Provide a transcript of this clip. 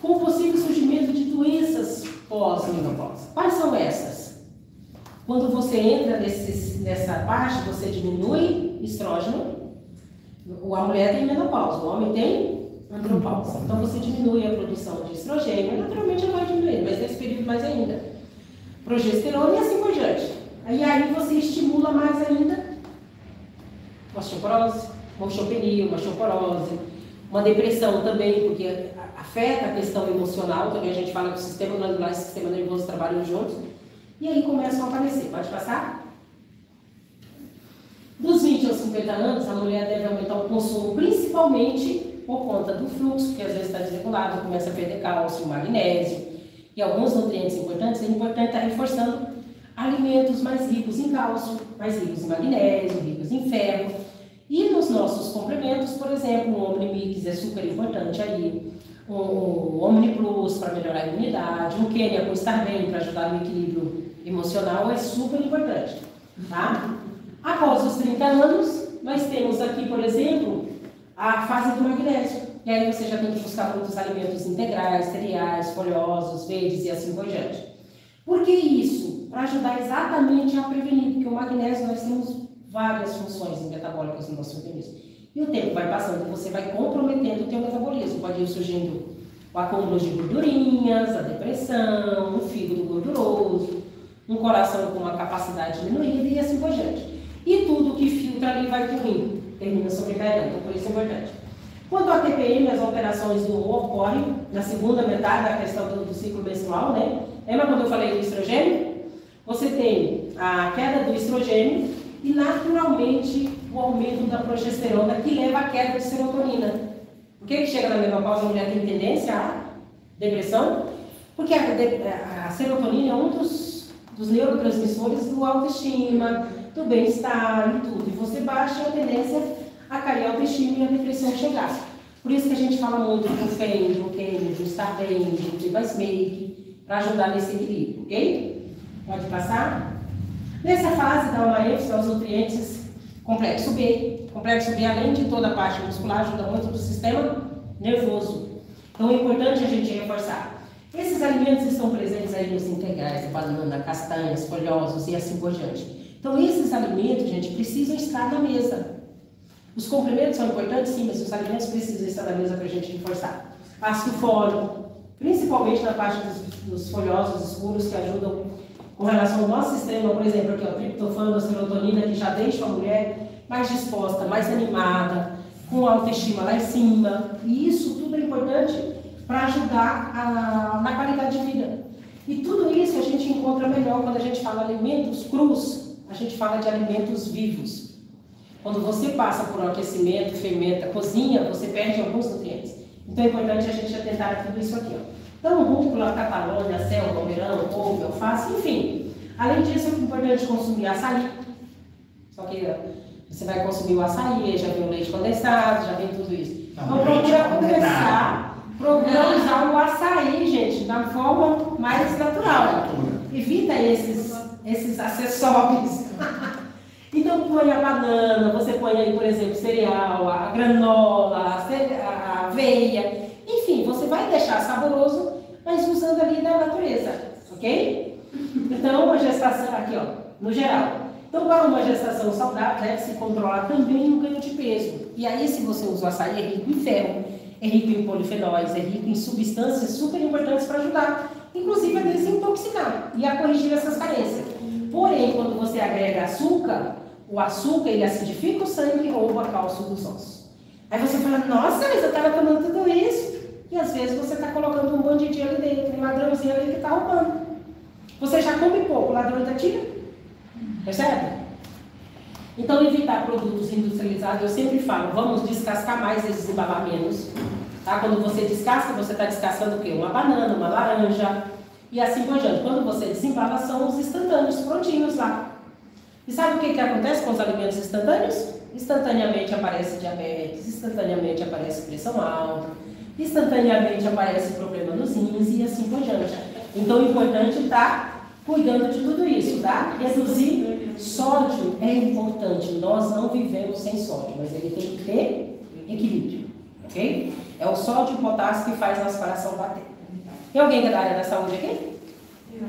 com o possível surgimento de doenças pós-menopausa. Quais são essas? Quando você entra nessa parte, você diminui estrógeno, a mulher tem menopausa, o homem tem andropausa. Então você diminui a produção de estrogênio, naturalmente ela vai diminuir, mas nesse período mais ainda. Progesterona e assim por diante. Aí você estimula mais ainda osteoporose, osteopenia, osteoporose, uma depressão também, porque afeta a questão emocional, também a gente fala que o sistema glandular e o sistema nervoso trabalham juntos, e aí começam a aparecer. Pode passar? Dos 20 aos 50 anos, a mulher deve aumentar o consumo, principalmente por conta do fluxo, que às vezes está desregulado, começa a perder cálcio, magnésio e alguns nutrientes importantes. É importante estar reforçando alimentos mais ricos em cálcio, mais ricos em magnésio, ricos em ferro. E nos nossos complementos, por exemplo, o Omnimix é super importante aí, o Omni Plus para melhorar a imunidade, o Kenia com Estar Bem para ajudar no equilíbrio emocional é super importante, tá? Após os 30 anos, nós temos aqui, por exemplo, a fase do magnésio. E aí você já tem que buscar muitos alimentos integrais, cereais, folhosos, verdes e assim por diante. Por que isso? Para ajudar exatamente a prevenir, porque o magnésio nós temos várias funções metabólicas no nosso organismo. E o tempo vai passando, você vai comprometendo o teu metabolismo. Pode ir surgindo o acúmulo de gordurinhas, a depressão, um fígado gorduroso, um coração com uma capacidade diminuída e assim por diante. E tudo que filtra ali vai pro rim, termina sobrecarregando, então por isso é importante. Quanto à TPM, as alterações do humor ocorrem na segunda metade da questão do ciclo menstrual, né? Lembra quando eu falei do estrogênio? Você tem a queda do estrogênio e naturalmente o aumento da progesterona que leva à queda de serotonina. Por que chega na menopausa a mulher tem tendência à depressão? Porque a serotonina é um dos neurotransmissores do autoestima, do bem-estar e tudo. E você baixa a tendência a cair a autoestima e a depressão chegar. Por isso que a gente fala muito do FEM, do Kenia, do Estar Bem, do Device Make, para ajudar nesse equilíbrio, ok? Pode passar? Nessa fase dá uma ênfase aos nutrientes complexo B. Complexo B, além de toda a parte muscular, ajuda muito do sistema nervoso. Então é importante a gente reforçar. Esses alimentos estão presentes aí nos integrais, banana, castanhas, folhosos e assim por diante. Então esses alimentos, gente, precisam estar na mesa. Os complementos são importantes, sim, mas os alimentos precisam estar na mesa para a gente reforçar. Ácido fólico, principalmente na parte dos folhosos escuros que ajudam com relação ao nosso sistema, por exemplo, aqui, ó, triptofano, serotonina, que já deixa a mulher mais disposta, mais animada, com autoestima lá em cima. E isso tudo é importante para ajudar na qualidade de vida. E tudo isso a gente encontra melhor quando a gente fala alimentos crus, a gente fala de alimentos vivos. Quando você passa por um aquecimento, fermenta, cozinha, você perde alguns nutrientes. Então é importante a gente atentar tudo isso aqui, ó. Então, rúcula, catalônia, selva, almeirão, couve, alface, enfim. Além disso, é importante consumir açaí. Só que você vai consumir o açaí, já vem o leite condensado, já vem tudo isso. Então, procura usar o açaí, gente, da forma mais natural. Evita esses acessórios. Então, põe a banana, você põe aí, por exemplo, cereal, a granola, a aveia. Enfim, você vai deixar saboroso, mas usando ali da natureza, ok? Então, a gestação, aqui ó, no geral. Então, para uma gestação saudável, deve-se controlar também o ganho de peso. E aí, se você usa o açaí, é rico em ferro, é rico em polifenóis, é rico em substâncias super importantes para ajudar, inclusive a desintoxicar e a corrigir essas carências. Porém, quando você agrega açúcar, o açúcar ele acidifica o sangue e rouba cálcio dos ossos. Aí você fala, nossa, mas eu estava tomando tudo isso. E às vezes você está colocando um bandidinho ali dentro, um ladrãozinho ali que está roubando. Você já come pouco, o ladrão ainda tira. Percebe? Então, evitar produtos industrializados, eu sempre falo, vamos descascar mais e desembalar menos. Tá? Quando você descasca, você está descascando o quê? Uma banana, uma laranja e assim por diante. Quando você desembala, são os instantâneos prontinhos lá. E sabe o que acontece com os alimentos instantâneos? Instantaneamente aparece diabetes, instantaneamente aparece pressão alta, instantaneamente aparece problema nos rins e assim por diante. Então é importante estar cuidando de tudo isso, tá? Reduzir sódio é importante. Nós não vivemos sem sódio, mas ele tem que ter equilíbrio. ok? É o sódio e o potássio que faz a aspiração bater. Tem alguém que é da área da saúde aqui? Eu.